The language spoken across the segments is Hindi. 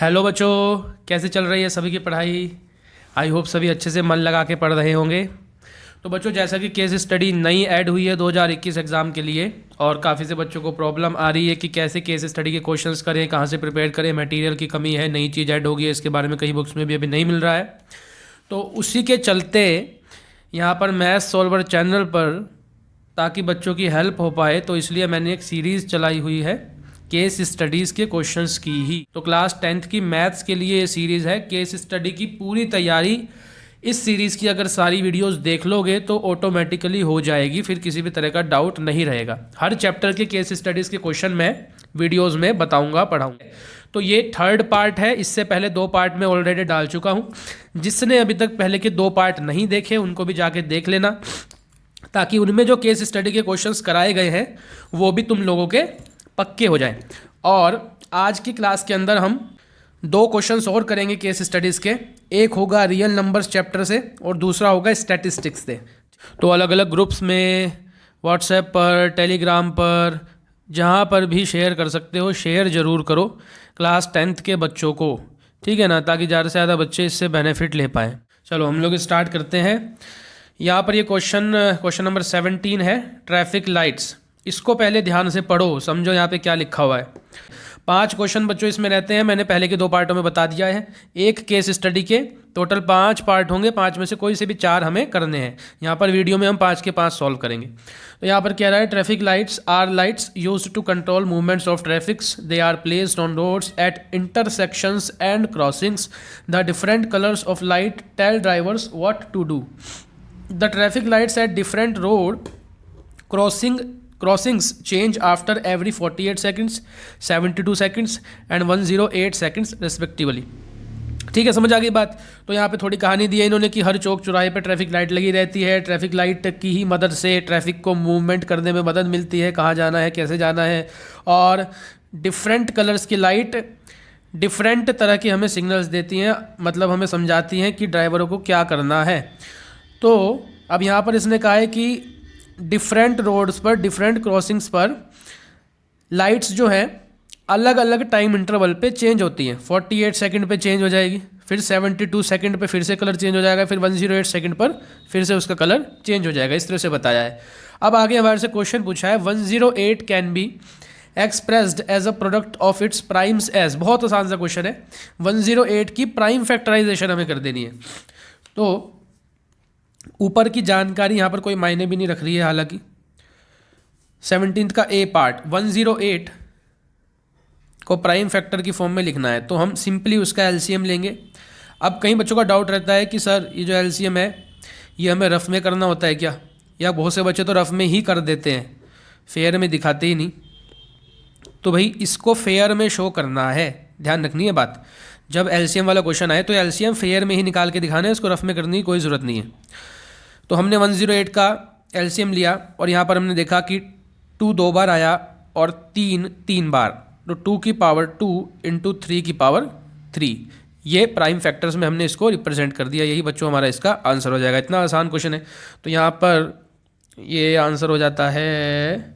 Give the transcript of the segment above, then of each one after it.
हेलो बच्चों, कैसे चल रही है सभी की पढ़ाई। आई होप सभी अच्छे से मन लगा के पढ़ रहे होंगे। तो बच्चों, जैसा कि केस स्टडी नई ऐड हुई है 2021 एग्ज़ाम के लिए, और काफ़ी से बच्चों को प्रॉब्लम आ रही है कि कैसे केस स्टडी के क्वेश्चंस करें, कहाँ से प्रिपेयर करें, मटेरियल की कमी है, नई चीज़ ऐड होगी है, इसके बारे में कई बुक्स में भी अभी नहीं मिल रहा है। तो उसी के चलते यहाँ पर मैथ सॉल्वर चैनल पर, ताकि बच्चों की हेल्प हो पाए, तो इसलिए मैंने एक सीरीज़ चलाई हुई है केस स्टडीज़ के क्वेश्चंस की ही। तो क्लास 10th की मैथ्स के लिए ये सीरीज़ है। केस स्टडी की पूरी तैयारी इस सीरीज़ की अगर सारी वीडियोस देख लोगे तो ऑटोमेटिकली हो जाएगी, फिर किसी भी तरह का डाउट नहीं रहेगा। हर चैप्टर के केस स्टडीज़ के क्वेश्चन मैं वीडियोस में बताऊंगा, पढ़ाऊंगा। तो ये थर्ड पार्ट है। इससे पहले 2 पार्ट में ऑलरेडी डाल चुका हूँ। जिसने अभी तक पहले के 2 पार्ट नहीं देखे उनको भी जाके देख लेना, ताकि उनमें जो केस स्टडी के क्वेश्चंस कराए गए हैं वो भी तुम लोगों के पक्के हो जाएं। और आज की क्लास के अंदर हम 2 क्वेश्चंस और करेंगे केस स्टडीज़ के। एक होगा रियल नंबर्स चैप्टर से और दूसरा होगा स्टैटिस्टिक्स से। तो अलग अलग ग्रुप्स में, व्हाट्सएप पर, टेलीग्राम पर, जहाँ पर भी शेयर कर सकते हो शेयर ज़रूर करो क्लास 10th के बच्चों को, ठीक है ना, ताकि ज़्यादा से ज़्यादा बच्चे इससे बेनिफिट ले पाएँ। चलो हम लोग स्टार्ट करते हैं। यहाँ पर ये क्वेश्चन नंबर 17 है, ट्रैफिक लाइट्स। इसको पहले ध्यान से पढ़ो, समझो यहाँ पे क्या लिखा हुआ है। 5 क्वेश्चन बच्चों इसमें रहते हैं। मैंने पहले के 2 पार्टों में बता दिया है। एक केस स्टडी के टोटल 5 पार्ट होंगे, 5 में से कोई से भी 4 हमें करने हैं। यहाँ पर वीडियो में हम 5 के 5 सॉल्व करेंगे। तो यहाँ पर कह रहा है, traffic lights are lights used to control movements of traffics. They are placed on roads at intersections and crossings. The different colours of light tell drivers what to do. The traffic lights at different road crossings change after every 48 seconds, 72 seconds and 108 seconds respectively। ठीक है, समझ आ गई बात। तो यहाँ पे थोड़ी कहानी दी है इन्होंने कि हर चौक चौराहे पे ट्रैफिक लाइट लगी रहती है। ट्रैफिक लाइट की ही मदद से ट्रैफिक को मूवमेंट करने में मदद मिलती है, कहाँ जाना है, कैसे जाना है। और डिफरेंट कलर्स की लाइट डिफरेंट तरह की हमें सिग्नल्स देती हैं, मतलब हमें समझाती हैं कि ड्राइवरों को क्या करना है। तो अब यहाँ पर इसने कहा है कि डिफरेंट रोड्स पर, डिफरेंट क्रॉसिंग्स पर लाइट्स जो हैं अलग अलग टाइम इंटरवल पे चेंज होती हैं। 48 सेकंड पे चेंज हो जाएगी, फिर 72 सेकंड पे फिर से कलर चेंज हो जाएगा, फिर 108 सेकंड पर फिर से उसका कलर चेंज हो जाएगा। इस तरह से बताया है। अब आगे हमारे से क्वेश्चन पूछा है, 108 can be expressed as a product of its primes as. बहुत आसान सा क्वेश्चन है। 108 की प्राइम फैक्टराइजेशन हमें कर देनी है। तो ऊपर की जानकारी यहाँ पर कोई मायने भी नहीं रख रही है। हालांकि 17th का ए पार्ट 108 को प्राइम फैक्टर की फॉर्म में लिखना है, तो हम सिंपली उसका एलसीएम लेंगे। अब कई बच्चों का डाउट रहता है कि सर ये जो एलसीएम है ये हमें रफ में करना होता है क्या, या बहुत से बच्चे तो रफ में ही कर देते हैं, फेयर में दिखाते ही नहीं। तो भाई इसको फेयर में शो करना है, ध्यान रखनी है बात। जब एलसीएम वाला क्वेश्चन आए तो एलसीएम फेयर में ही निकाल के दिखाना है, इसको रफ में करने की कोई ज़रूरत नहीं है। तो हमने 108 का एलसीएम लिया और यहाँ पर हमने देखा कि 2 2 बार आया और 3 3 बार। तो 2 की पावर 2 इंटू 3 की पावर 3, ये प्राइम फैक्टर्स में हमने इसको रिप्रेजेंट कर दिया। यही बच्चों हमारा इसका आंसर हो जाएगा। इतना आसान क्वेश्चन है। तो यहाँ पर ये आंसर हो जाता है,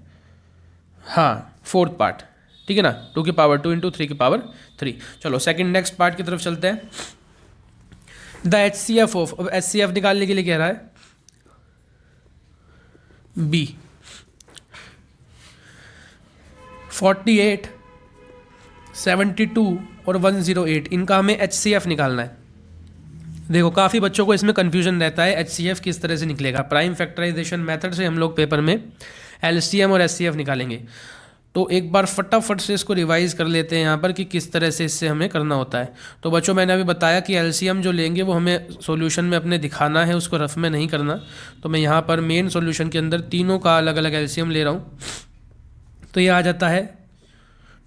हाँ, 4th पार्ट, ठीक है ना, 2 की पावर 2 इंटू 3 की पावर 3। चलो सेकंड नेक्स्ट पार्ट की तरफ चलते हैं। द HCF ऑफ, अब HCF निकालने के लिए कह रहा है बी 48, 72 और 108, इनका हमें HCF निकालना है। देखो काफ़ी बच्चों को इसमें कन्फ्यूजन रहता है HCF किस तरह से निकलेगा। प्राइम फैक्टराइजेशन मेथड से हम लोग पेपर में LCM और HCF निकालेंगे। तो एक बार फटाफट से इसको रिवाइज कर लेते हैं यहाँ पर कि किस तरह से इससे हमें करना होता है। तो बच्चों मैंने अभी बताया कि एलसीएम जो लेंगे वो हमें सॉल्यूशन में अपने दिखाना है, उसको रफ में नहीं करना। तो मैं यहाँ पर मेन सॉल्यूशन के अंदर तीनों का अलग अलग एलसीएम ले रहा हूँ। तो ये आ जाता है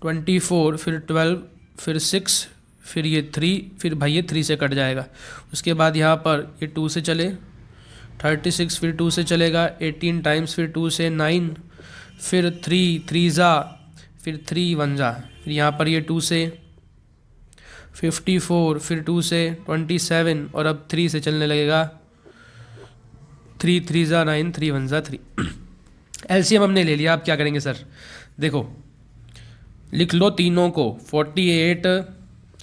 24, फिर 12, फिर 6, फिर ये 3, फिर भाई ये 3 से कट जाएगा। उसके बाद यहाँ पर ये 2 से चले 36, फिर 2 से चलेगा 18 टाइम्स, फिर 2 से 9, फिर 3 3 जा, फिर 3 1 जा, फिर यहाँ पर ये 2 से 54, फिर 2 से 27 और अब 3 से चलने लगेगा। 3 3 जा 9, 3 1 जा 3। एलसीएम हमने ले लिया। अब क्या करेंगे सर, देखो लिख लो तीनों को, 48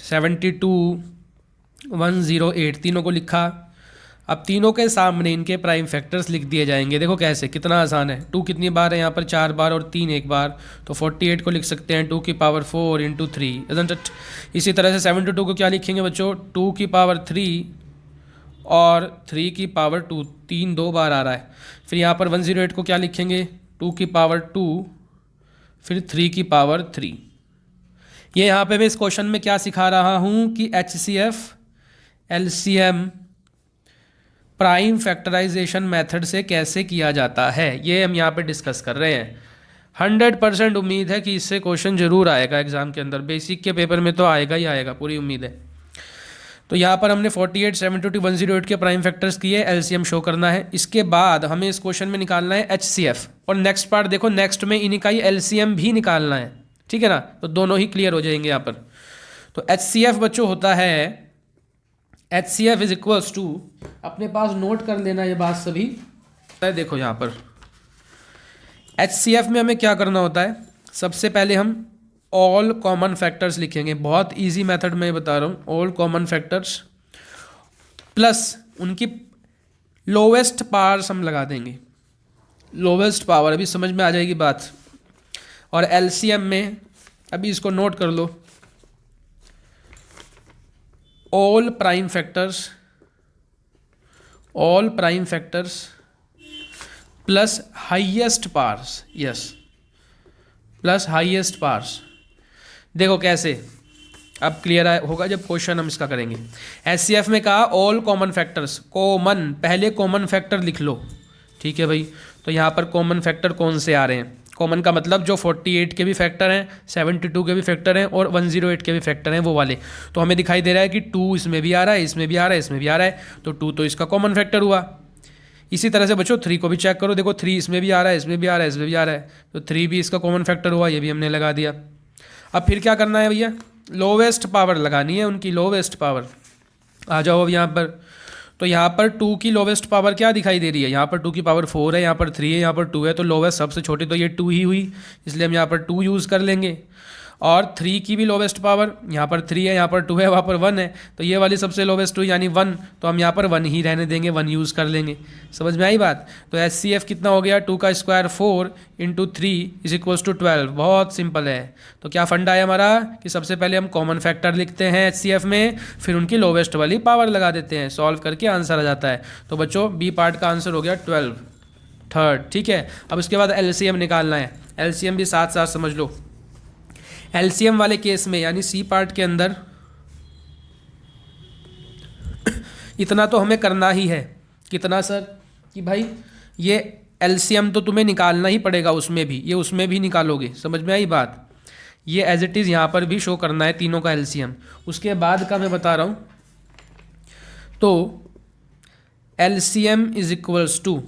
72,108 तीनों को लिखा। अब तीनों के सामने इनके प्राइम फैक्टर्स लिख दिए जाएंगे। देखो कैसे, कितना आसान है। 2 कितनी बार है यहाँ पर, 4 बार, और 3 एक बार, तो 48 को लिख सकते हैं 2 की पावर 4 इंटू 3, इजंट इट। इसी तरह से 72 को क्या लिखेंगे बच्चों, 2 की पावर 3 और 3 की पावर 2, 3 2 बार आ रहा है। फिर यहाँ पर 108 को क्या लिखेंगे, 2 की पावर 2 फिर 3 की पावर 3। ये यहाँ पे मैं इस क्वेश्चन में क्या सिखा रहा हूँ कि HCF LCM prime factorization method से कैसे किया जाता है, ये हम यहाँ पे डिस्कस कर रहे हैं। 100% उम्मीद है कि इससे क्वेश्चन जरूर आएगा एग्जाम के अंदर, बेसिक के पेपर में तो आएगा ही आएगा, पूरी उम्मीद है। तो यहाँ पर हमने 48, 72, 108 के प्राइम फैक्टर्स किए, LCM शो करना है। इसके बाद हमें इस क्वेश्चन में निकालना है HCF, और नेक्स्ट पार्ट देखो, नेक्स्ट में इन्हीं का ही LCM भी निकालना है, ठीक है ना। तो दोनों ही क्लियर हो जाएंगे यहाँ पर। तो HCF बच्चों होता है, HCF इज इक्वल्स टू, अपने पास नोट कर लेना ये बात सभी। देखो यहाँ पर HCF में हमें क्या करना होता है, सबसे पहले हम ऑल कॉमन फैक्टर्स लिखेंगे। बहुत इजी मेथड में बता रहा हूँ। ऑल कॉमन फैक्टर्स प्लस उनकी लोवेस्ट पावर्स हम लगा देंगे, लोवेस्ट पावर, अभी समझ में आ जाएगी बात। और LCM में अभी इसको नोट कर लो, all prime factors plus highest powers, yes, plus highest powers. देखो कैसे, अब क्लियर होगा जब क्वेश्चन हम इसका करेंगे। HCF में कहा ऑल कॉमन फैक्टर्स, कॉमन, पहले कॉमन फैक्टर लिख लो, ठीक है भाई। तो यहाँ पर कॉमन फैक्टर कौन से आ रहे हैं, कॉमन का मतलब जो 48 के भी फैक्टर हैं, 72 के भी फैक्टर हैं और 108 के भी फैक्टर हैं, वो वाले। तो हमें दिखाई दे रहा है कि 2 इसमें भी आ रहा है, इसमें भी आ रहा है, इसमें भी आ रहा है, तो 2 तो इसका कॉमन फैक्टर हुआ। इसी तरह से बच्चों 3 को भी चेक करो, देखो 3 इसमें भी आ रहा है, इसमें भी आ रहा है, इसमें भी आ रहा है, तो 3 भी इसका कॉमन फैक्टर हुआ, ये भी हमने लगा दिया। अब फिर क्या करना है भैया, लोवेस्ट पावर लगानी है, उनकी लोवेस्ट पावर। आ जाओ अब यहाँ पर, तो यहाँ पर 2 की लोवेस्ट पावर क्या दिखाई दे रही है, यहाँ पर 2 की पावर 4 है, यहाँ पर 3 है, यहाँ पर 2 है, तो लोवेस्ट सबसे छोटी तो ये 2 ही हुई, इसलिए हम यहाँ पर 2 यूज़ कर लेंगे। और 3 की भी लोवेस्ट पावर, यहाँ पर 3 है, यहाँ पर 2 है, वहाँ पर 1 है, तो ये वाली सबसे लोवेस्ट हुई यानी 1, तो हम यहाँ पर 1 ही रहने देंगे, 1 यूज़ कर लेंगे। समझ में आई बात। तो HCF कितना हो गया, 2 का square 4 into 3 is equals to 12। बहुत सिंपल है। तो क्या फंडा है हमारा कि सबसे पहले हम कॉमन फैक्टर लिखते हैं HCF में, फिर उनकी लोवेस्ट वाली पावर लगा देते हैं, सॉल्व करके आंसर आ जाता है। तो बच्चों बी पार्ट का आंसर हो गया 12 थर्ड, ठीक है। अब इसके बाद LCM निकालना है, LCM भी साथ साथ समझ लो। LCM वाले केस में यानी सी पार्ट के अंदर इतना तो हमें करना ही है। कितना सर, कि भाई ये LCM तो तुम्हें निकालना ही पड़ेगा, उसमें भी, ये उसमें भी निकालोगे। समझ में आई बात। ये एज इट इज़ यहाँ पर भी शो करना है तीनों का LCM। उसके बाद का मैं बता रहा हूँ, तो LCM is equals to,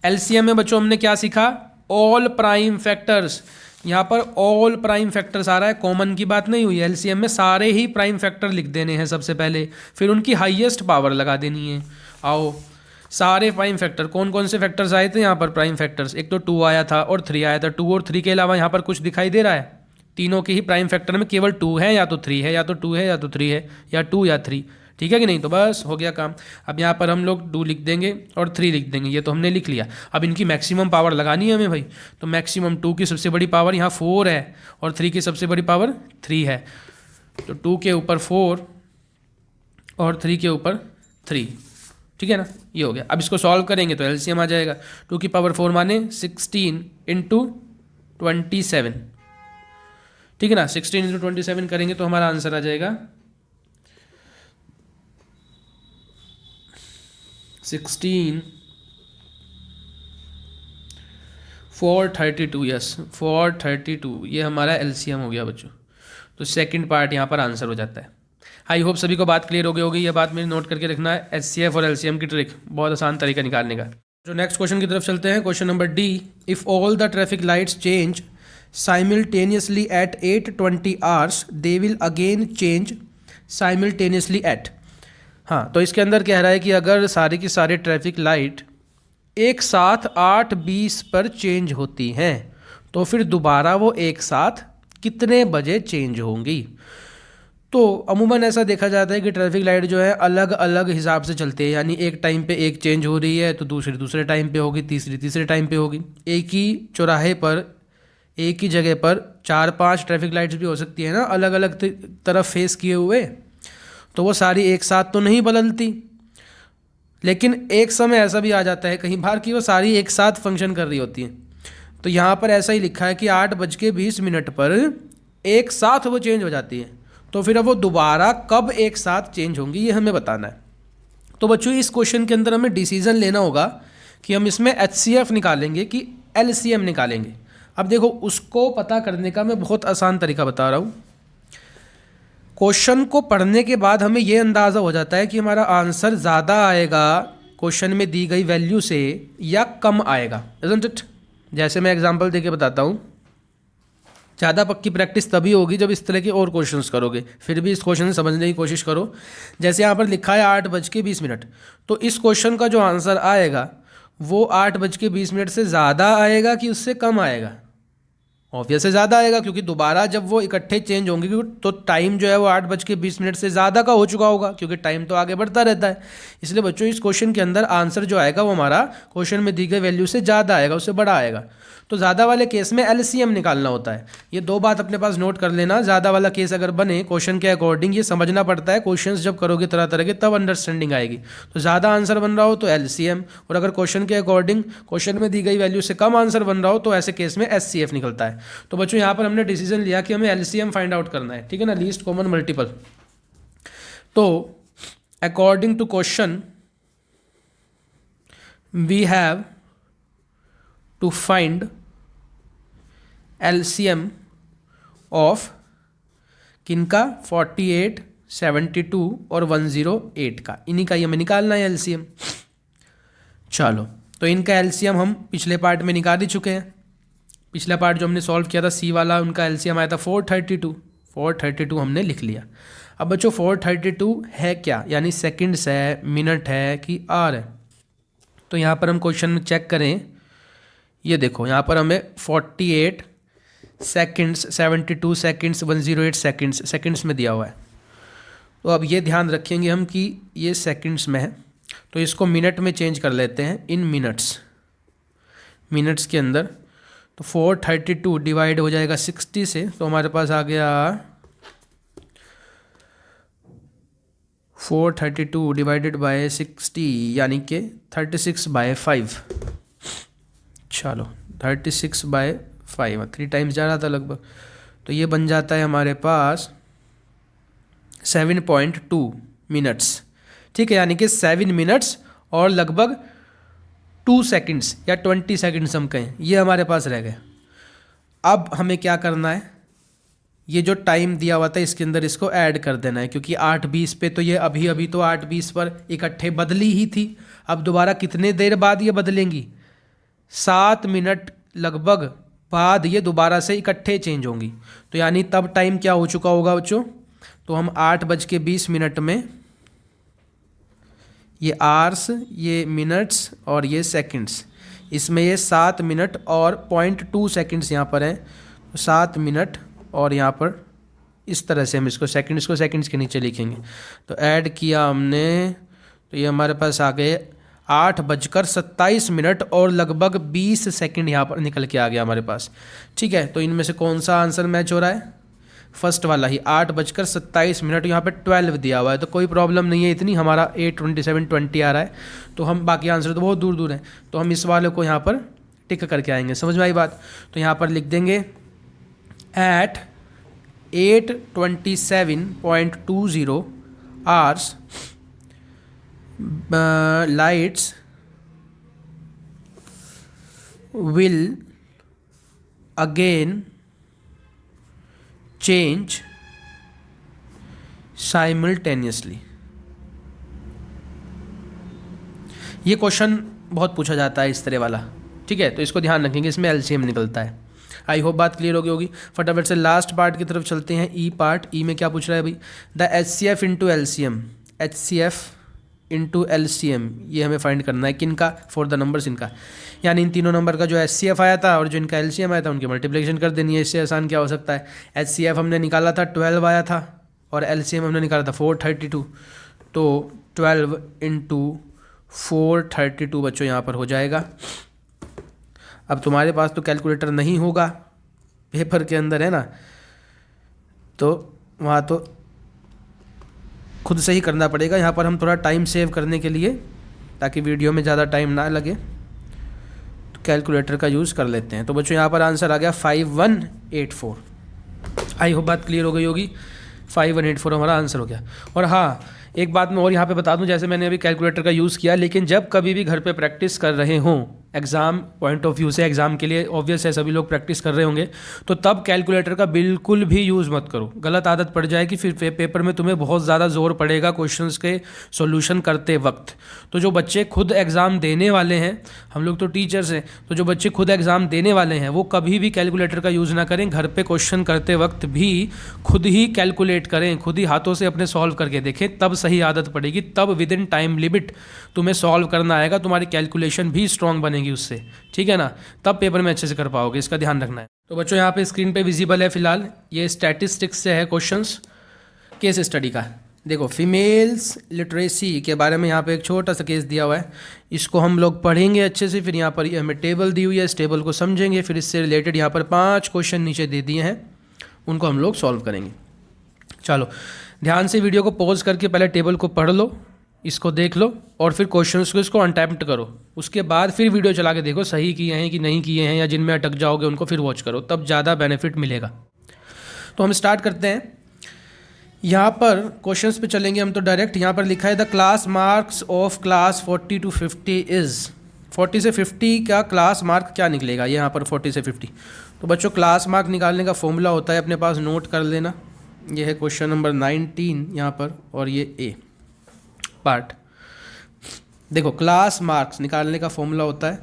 LCM में बच्चों हमने क्या सीखा, ऑल प्राइम फैक्टर्स। यहाँ पर ऑल प्राइम फैक्टर्स आ रहा है, कॉमन की बात नहीं हुई। LCM में सारे ही प्राइम फैक्टर लिख देने हैं सबसे पहले, फिर उनकी हाईएस्ट पावर लगा देनी है। आओ, सारे प्राइम फैक्टर, कौन कौन से फैक्टर्स आए थे यहाँ पर प्राइम फैक्टर्स, एक तो 2 आया था और 3 आया था। 2 और 3 के अलावा यहाँ पर कुछ दिखाई दे रहा है, तीनों के ही प्राइम फैक्टर में केवल 2 है, या तो 3 है, या तो 2 है, या तो 3 है, या 2 या 3, ठीक है कि नहीं। तो बस हो गया काम। अब यहाँ पर हम लोग 2 लिख देंगे और 3 लिख देंगे, ये तो हमने लिख लिया। अब इनकी मैक्सिमम पावर लगानी है हमें भाई, तो मैक्सिमम 2 की सबसे बड़ी पावर यहाँ 4 है और 3 की सबसे बड़ी पावर 3 है, तो 2 के ऊपर 4 और 3 के ऊपर 3, ठीक है ना। ये हो गया। अब इसको सॉल्व करेंगे तो LCM आ जाएगा। 2 की पावर 4 माने 16 इंटू 27, ठीक है ना। 16 इंटू 27 करेंगे तो हमारा आंसर आ जाएगा 16 432, यस 432, ये हमारा LCM हो गया बच्चों। तो सेकंड पार्ट यहाँ पर आंसर हो जाता है। आई होप सभी को बात क्लियर हो गई होगी। ये बात मेरी नोट करके रखना है, HCF और LCM की ट्रिक, बहुत आसान तरीका निकालने का। जो नेक्स्ट क्वेश्चन की तरफ चलते हैं, question number D, if all the traffic lights change simultaneously eight 8:20 hours they will again change simultaneously eight. हाँ, तो इसके अंदर कह रहा है कि अगर सारे की सारे ट्रैफिक लाइट एक साथ 8:20 पर चेंज होती हैं तो फिर दोबारा वो एक साथ कितने बजे चेंज होंगी। तो अमूमन ऐसा देखा जाता है कि ट्रैफिक लाइट जो है अलग अलग हिसाब से चलती है, यानी एक टाइम पे एक चेंज हो रही है तो दूसरी दूसरे टाइम पे होगी, तीसरी तीसरे टाइम पे होगी। एक ही चौराहे पर, एक ही जगह पर 4-5 ट्रैफिक लाइट्स भी हो सकती है ना, अलग अलग तरफ फेस किए हुए, तो वो सारी एक साथ तो नहीं बदलती। लेकिन एक समय ऐसा भी आ जाता है कहीं बार कि वो सारी एक साथ फंक्शन कर रही होती हैं। तो यहाँ पर ऐसा ही लिखा है कि 8:20 पर एक साथ वो चेंज हो जाती है, तो फिर अब वो दोबारा कब एक साथ चेंज होंगी ये हमें बताना है। तो बच्चों इस क्वेश्चन के अंदर हमें डिसीजन लेना होगा कि हम इसमें HCF निकालेंगे कि LCM निकालेंगे। अब देखो उसको पता करने का मैं बहुत आसान तरीका बता रहा हूँ। क्वेश्चन को पढ़ने के बाद हमें ये अंदाज़ा हो जाता है कि हमारा आंसर ज़्यादा आएगा क्वेश्चन में दी गई वैल्यू से या कम आएगा, isn't it? जैसे मैं एग्जांपल देके बताता हूँ। ज़्यादा पक्की प्रैक्टिस तभी होगी जब इस तरह के और क्वेश्चंस करोगे। फिर भी इस क्वेश्चन समझने की कोशिश करो। जैसे यहाँ पर लिखा है 8:20, तो इस क्वेश्चन का जो आंसर आएगा वो 8:20 से ज़्यादा आएगा कि उससे कम आएगा? ऑब्वियस से ज़्यादा आएगा, क्योंकि दोबारा जब वो इकट्ठे चेंज होंगे तो टाइम जो है वो 8:20 से ज़्यादा का हो चुका होगा, क्योंकि टाइम तो आगे बढ़ता रहता है। इसलिए बच्चों इस क्वेश्चन के अंदर आंसर जो आएगा वो हमारा क्वेश्चन में दी गई वैल्यू से ज़्यादा आएगा, उससे बड़ा आएगा। तो ज़्यादा वाले केस में LCM निकालना होता है। ये दो बात अपने पास नोट कर लेना। ज़्यादा वाला केस अगर बने क्वेश्चन के अकॉर्डिंग, ये समझना पड़ता है, क्वेश्चंस जब करोगे तरह तरह के तब अंडरस्टैंडिंग आएगी। तो ज़्यादा आंसर बन रहा हो तो LCM, और अगर क्वेश्चन के अकॉर्डिंग क्वेश्चन में दी गई वैल्यू से कम आंसर बन रहा हो तो ऐसे केस में SCF निकलता है। तो बच्चों यहाँ पर हमने डिसीजन लिया कि हमें LCM फाइंड आउट करना है, ठीक है ना, लीस्ट कॉमन मल्टीपल। तो according to question we have to find LCM of किनका, 48, 72 और 108 का, इन्हीं का ही हमें निकालना है LCM। चलो, तो इनका LCM हम पिछले पार्ट में निकाल ही चुके हैं। पिछला पार्ट जो हमने सॉल्व किया था C वाला, उनका LCM आया था 432 हमने लिख लिया। अब बच्चों 432 है क्या, यानी सेकंड्स है, मिनट है कि आवर है? तो यहाँ पर हम क्वेश्चन में चेक करें, ये देखो यहाँ पर हमें 48 सेकंड्स, 72 सेकंड्स, 108 सेकंड्स में दिया हुआ है। तो अब ये ध्यान रखेंगे हम कि ये सेकंड्स में है, तो इसको मिनट में चेंज कर लेते हैं, इन मिनट्स के अंदर। तो 432 डिवाइड हो जाएगा 60 से, तो हमारे पास आ गया 432 डिवाइडेड बाय 60, यानी कि 36/5। चलो 36/5, 3 टाइम्स जा रहा था लगभग, तो ये बन जाता है हमारे पास 7.2 मिनट्स, ठीक है, यानी कि 7 मिनट्स और लगभग 2 सेकंड्स या 20 सेकंड्स हम कहें, ये हमारे पास रह गए। अब हमें क्या करना है, ये जो टाइम दिया हुआ था इसके अंदर इसको ऐड कर देना है, क्योंकि 8:20 पे तो ये अभी तो 8:20 पर इकट्ठे बदली ही थी। अब दोबारा कितने देर बाद ये बदलेंगी, 7 मिनट लगभग बाद ये दोबारा से इकट्ठे चेंज होंगी। तो यानी तब टाइम क्या हो चुका होगा बच्चों, तो हम 8:20 में, ये आवर्स, ये मिनट्स और ये सेकंड्स, इसमें ये 7 मिनट और 0.2 सेकंड्स यहाँ पर हैं। तो 7 मिनट और यहाँ पर इस तरह से हम इसको सेकंड्स के नीचे लिखेंगे। तो ऐड किया हमने, तो ये हमारे पास आ गए 8:27 और लगभग 20 सेकंड यहाँ पर निकल के आ गया हमारे पास, ठीक है। तो इनमें से कौन सा आंसर मैच हो रहा है, फर्स्ट वाला ही, 8:27। यहाँ पे 12 दिया हुआ है, तो कोई प्रॉब्लम नहीं है इतनी, हमारा 8:27:20 आ रहा है। तो हम बाकी आंसर तो बहुत दूर दूर हैं, तो हम इस वाले को यहाँ पर टिक करके आएंगे। समझ में आई बात? तो यहाँ पर लिख देंगे at 8:27.20 hours lights will again change simultaneously। ये क्वेश्चन बहुत पूछा जाता है इस तरह वाला, ठीक है, तो इसको ध्यान रखेंगे, इसमें LCM निकलता है। आई होप बात क्लियर होगी। फटाफट से लास्ट पार्ट की तरफ चलते हैं, ई पार्ट। ई में क्या पूछ रहा है भाई, the HCF into LCM, HCF into LCM, ये हमें फाइंड करना है किनका, फॉर द नंबर्स इनका, यानी इन तीनों नंबर का जो HCF आया था और जो इनका LCM आया था उनकी मल्टीप्लिकेशन कर देनी है। इससे आसान क्या हो सकता है। HCF हमने निकाला था 12 आया था, और LCM हमने निकाला था 432, तो 12 इंटू 432 बच्चों यहाँ पर हो जाएगा। अब तुम्हारे पास तो कैलकुलेटर नहीं होगा पेपर के अंदर, है ना, तो वहाँ तो खुद से ही करना पड़ेगा। यहाँ पर हम थोड़ा टाइम सेव करने के लिए, ताकि वीडियो में ज़्यादा टाइम ना लगे, तो कैलकुलेटर का यूज़ कर लेते हैं। तो बच्चों यहाँ पर आंसर आ गया 5184। आई होप बात क्लियर हो गई होगी। 5184 हमारा आंसर हो गया। और हाँ, एक बात मैं और यहाँ पे बता दूँ, जैसे मैंने अभी कैलकुलेटर का यूज़ किया, लेकिन जब कभी भी घर पे प्रैक्टिस कर रहे हों, एग्ज़ाम पॉइंट ऑफ व्यू से, एग्ज़ाम के लिए ऑब्वियस है सभी लोग प्रैक्टिस कर रहे होंगे, तो तब कैलकुलेटर का बिल्कुल भी यूज़ मत करो। गलत आदत पड़ जाएगी, फिर पेपर में तुम्हें बहुत ज़्यादा जोर पड़ेगा क्वेश्चंस के सॉल्यूशन करते वक्त। तो जो बच्चे खुद एग्ज़ाम देने वाले हैं, हम लोग तो टीचर्स हैं, तो जो बच्चे खुद एग्ज़ाम देने वाले हैं वो कभी भी कैलकुलेटर का यूज़ ना करें। घर पे क्वेश्चन करते वक्त भी खुद ही कैलकुलेट करें, खुद ही हाथों से अपने सॉल्व करके देखें, तब सही आदत पड़ेगी, तब विद इन टाइम लिमिट तुम्हें सॉल्व करना आएगा, तुम्हारी कैलकुलेशन भी स्ट्रांग बनेगी उससे, ठीक है ना, तब पेपर में अच्छे से कर पाओगे, इसका ध्यान रखना है। तो बच्चों यहाँ पे स्क्रीन पे विजिबल है फिलहाल, ये स्टैटिस्टिक्स से है क्वेश्चंस, केस स्टडी का। देखो, फीमेल्स लिटरेसी के बारे में यहाँ पे एक छोटा सा केस दिया हुआ है, इसको हम लोग पढ़ेंगे अच्छे से, फिर यहाँ पर ये हमें टेबल दी हुई है, इस टेबल को समझेंगे, फिर इससे रिलेटेड यहाँ पर 5 क्वेश्चन नीचे दे दिए हैं, उनको हम लोग सॉल्व करेंगे। चलो ध्यान से वीडियो को पॉज करके पहले टेबल को पढ़ लो, इसको देख लो, और फिर क्वेश्चंस को इसको अनटैप्ड करो, उसके बाद फिर वीडियो चला के देखो सही किए हैं कि नहीं किए हैं, या जिनमें अटक जाओगे उनको फिर वॉच करो, तब ज़्यादा बेनिफिट मिलेगा। तो हम स्टार्ट करते हैं। यहाँ पर क्वेश्चंस पे चलेंगे हम तो डायरेक्ट। यहाँ पर लिखा है the class marks of class 40 to 50 is, 40 से 50 का क्लास मार्क क्या निकलेगा, ये यहाँ पर 40 से 50। तो बच्चों क्लास मार्क निकालने का फॉर्मूला होता है, अपने पास नोट कर लेना, ये है क्वेश्चन नंबर 19 यहाँ पर, और ये ए पार्ट। देखो, क्लास मार्क्स निकालने का फॉर्मूला होता है,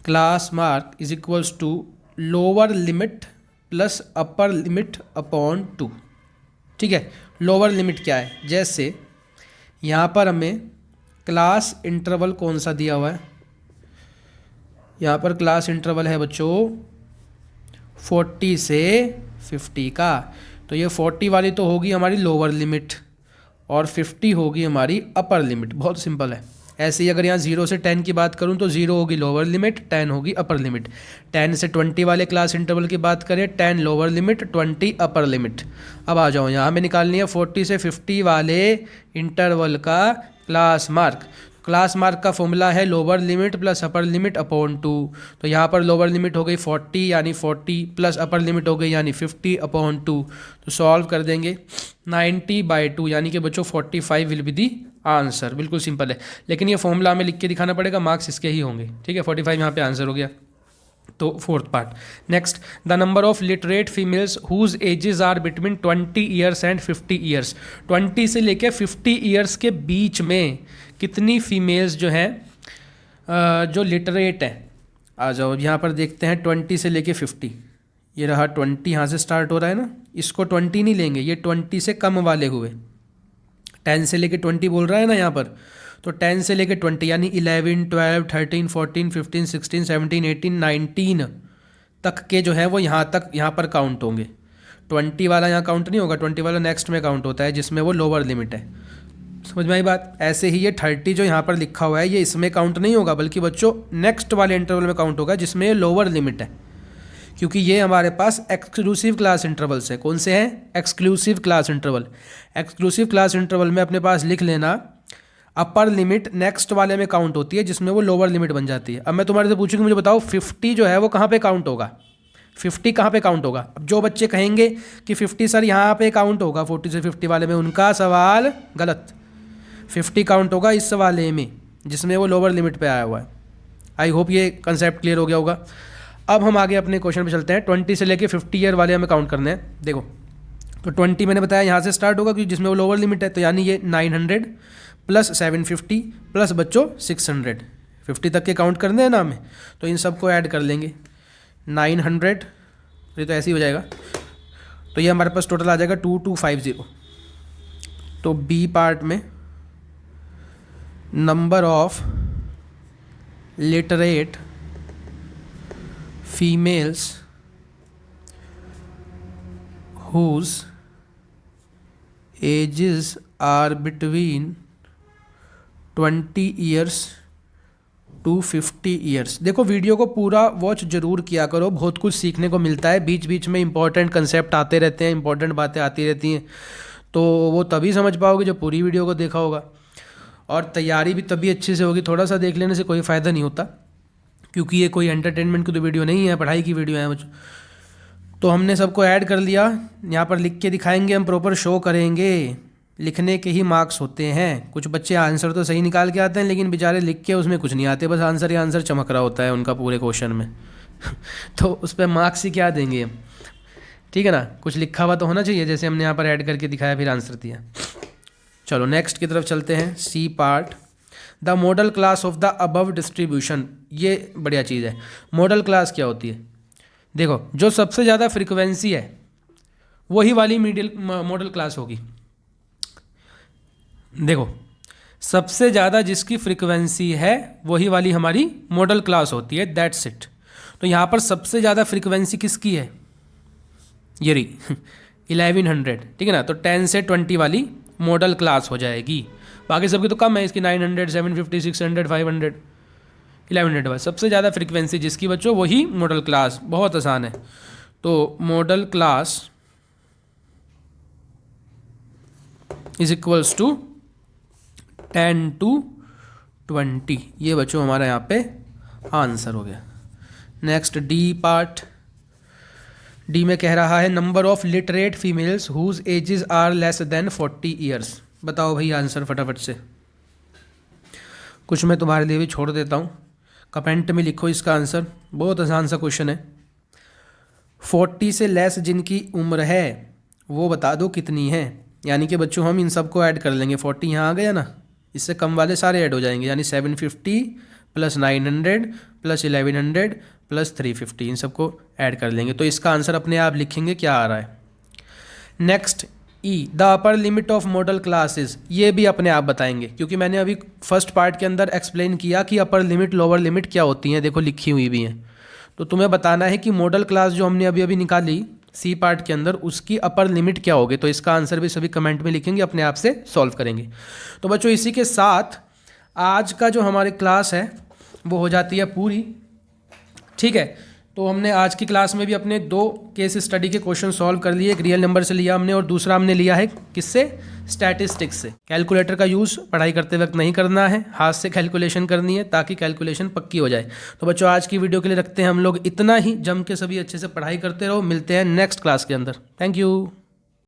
class mark is equals to lower limit plus upper limit upon 2, ठीक है। लोअर लिमिट क्या है, जैसे यहाँ पर हमें क्लास इंटरवल कौन सा दिया हुआ है, यहाँ पर क्लास इंटरवल है बच्चों 40 से 50 का, तो ये 40 वाली तो होगी हमारी लोअर लिमिट और 50 होगी हमारी अपर लिमिट। बहुत सिंपल है। ऐसे ही अगर यहाँ 0 से 10 की बात करूँ तो 0 होगी लोअर लिमिट, 10 होगी अपर लिमिट। 10 से 20 वाले क्लास इंटरवल की बात करें, 10 लोअर लिमिट, 20 अपर लिमिट। अब आ जाओ, यहाँ हमें निकालनी है 40 से 50 वाले इंटरवल का क्लास मार्क। क्लास मार्क का फॉर्मूला है lower limit plus upper limit upon 2। तो यहाँ पर लोअर लिमिट हो गई 40 यानी 40 प्लस अपर लिमिट हो गई यानी 50 अपॉन 2। तो सॉल्व कर देंगे 90/2 यानी कि बच्चों 45 विल बी दी आंसर। बिल्कुल सिंपल है, लेकिन ये फॉर्मूला हमें लिख के दिखाना पड़ेगा, मार्क्स इसके ही होंगे, ठीक है। 45 यहाँ पे आंसर हो गया। तो fourth part, next, the number of literate females whose ages are between 20 years and 50 years. 20 से लेके 50 ईयर्स के बीच में कितनी फीमेल्स जो हैं जो लिटरेट हैं। आ जाओ यहाँ पर देखते हैं 20 से लेके 50, ये रहा 20 यहाँ से स्टार्ट हो रहा है ना, इसको 20 नहीं लेंगे, ये 20 से कम वाले हुए। 10 से लेके 20 बोल रहा है ना यहाँ पर, तो 10 से लेके 20 यानी 11, 12, 13, 14, 15, 16, 17, 18, 19 तक के जो है वो यहाँ तक यहाँ पर काउंट होंगे। 20 वाला यहाँ काउंट नहीं होगा, 20 वाला नेक्स्ट में काउंट होता है जिसमें वो लोअर लिमिट है। समझ में आई बात। ऐसे ही ये 30 जो यहाँ पर लिखा हुआ है ये इसमें काउंट नहीं होगा, बल्कि बच्चों नेक्स्ट वाले इंटरवल में काउंट होगा जिसमें लोअर लिमिट है, क्योंकि ये हमारे पास एक्सक्लूसिव क्लास इंटरवल्स है। कौन से हैं? Exclusive class interval. Exclusive class interval में अपने पास लिख लेना अपर लिमिट नेक्स्ट वाले में काउंट होती है जिसमें वो लोअर लिमिट बन जाती है। अब मैं तुम्हारे से पूछूंगी, मुझे बताओ 50 जो है वो कहाँ पे काउंट होगा, 50 कहाँ पे काउंट होगा। अब जो बच्चे कहेंगे कि 50 सर यहाँ पे काउंट होगा 40 से 50 वाले में, उनका सवाल गलत। 50 काउंट होगा इस वाले में जिसमें वो लोअर लिमिट पे आया हुआ है। आई होप ये कंसेप्ट क्लियर हो गया होगा। अब हम आगे अपने क्वेश्चन पे चलते हैं। 20 से लेके 50 ईयर वाले हमें काउंट करने हैं। देखो, तो 20 मैंने बताया यहाँ से स्टार्ट होगा क्योंकि जिसमें वो लोअर लिमिट है, तो यानी ये 900 प्लस 750 प्लस बच्चों 600, 50 तक के काउंट करने हैं ना हमें, तो इन सबको ऐड कर लेंगे 900, ये तो ऐसे ही हो जाएगा। तो ये हमारे पास टोटल आ जाएगा 2250। तो बी पार्ट में number of literate females whose ages are between 20 years to 50 years। देखो वीडियो को पूरा वॉच जरूर किया करो, बहुत कुछ सीखने को मिलता है। बीच बीच में इंपॉर्टेंट कंसेप्ट आते रहते हैं, इंपॉर्टेंट बातें आती रहती हैं, तो वो तभी समझ पाओगे जब पूरी वीडियो को देखा होगा, और तैयारी भी तभी अच्छे से होगी। थोड़ा सा देख लेने से कोई फ़ायदा नहीं होता, क्योंकि ये कोई एंटरटेनमेंट की तो वीडियो नहीं है, पढ़ाई की वीडियो है बच्चों। तो हमने सबको ऐड कर लिया, यहाँ पर लिख के दिखाएंगे, हम प्रॉपर शो करेंगे। लिखने के ही मार्क्स होते हैं। कुछ बच्चे आंसर तो सही निकाल के आते हैं, लेकिन बेचारे लिख के उसमें कुछ नहीं आते, बस आंसर ही आंसर चमक रहा होता है उनका पूरे क्वेश्चन में तो उस पर मार्क्स ही क्या देंगे हम, ठीक है ना। कुछ लिखा हुआ तो होना चाहिए, जैसे हमने यहाँ पर ऐड करके दिखाया फिर आंसर दिया। चलो नेक्स्ट की तरफ चलते हैं। C part, the modal class of the above distribution. ये बढ़िया चीज़ है। मॉडल क्लास क्या होती है? देखो, जो सबसे ज़्यादा फ्रीक्वेंसी है वही वाली मॉडल क्लास होगी। देखो, सबसे ज़्यादा जिसकी फ्रीक्वेंसी है वही वाली हमारी मॉडल क्लास होती है, दैट्स इट। तो यहाँ पर सबसे ज़्यादा फ्रीक्वेंसी किसकी है? ये रही 1100, ठीक है ना। तो 10 से 20 वाली मॉडल क्लास हो जाएगी। बाकी सबकी तो कम है, इसकी 900, 750, 600, 500, 1100 बस। सबसे ज़्यादा फ्रीक्वेंसी जिसकी बच्चों वही मॉडल क्लास। बहुत आसान है। तो modal class is equals to 10 to 20। ये बच्चों हमारा यहाँ पे आंसर हो गया। Next D part. डी में कह रहा है number of literate females whose ages are less than 40 years. बताओ भाई आंसर फटाफट से। कुछ मैं तुम्हारे लिए भी छोड़ देता हूँ, कमेंट में लिखो इसका आंसर। बहुत आसान सा क्वेश्चन है। 40 से लेस जिनकी उम्र है वो बता दो कितनी है। यानी कि बच्चों हम इन सबको ऐड कर लेंगे। 40 यहाँ आ गया ना, इससे कम वाले सारे ऐड हो जाएंगे, यानी 750 प्लस 900 प्लस 1100 प्लस 350, इन सबको ऐड कर लेंगे। तो इसका आंसर अपने आप लिखेंगे क्या आ रहा है। Next E, the upper limit of model classes. ये भी अपने आप बताएंगे, क्योंकि मैंने अभी फर्स्ट पार्ट के अंदर एक्सप्लेन किया कि अपर लिमिट लोअर लिमिट क्या होती हैं। देखो लिखी हुई भी हैं। तो तुम्हें बताना है कि मॉडल क्लास जो हमने अभी अभी निकाली सी पार्ट के अंदर, उसकी अपर लिमिट क्या होगी। तो इसका आंसर भी सभी कमेंट में लिखेंगे, अपने आप से सॉल्व करेंगे। तो बच्चों इसी के साथ आज का जो हमारी क्लास है वो हो जाती है पूरी, ठीक है। तो हमने आज की क्लास में भी अपने 2 केस स्टडी के क्वेश्चन सॉल्व कर लिए। एक रियल नंबर से लिया हमने और दूसरा हमने लिया है किससे? स्टैटिस्टिक्स से। कैलकुलेटर का यूज़ पढ़ाई करते वक्त नहीं करना है, हाथ से कैलकुलेशन करनी है ताकि कैलकुलेशन पक्की हो जाए। तो बच्चों आज की वीडियो के लिए रखते हैं हम लोग इतना ही। जम के सभी अच्छे से पढ़ाई करते रहो। मिलते हैं नेक्स्ट क्लास के अंदर। Thank you.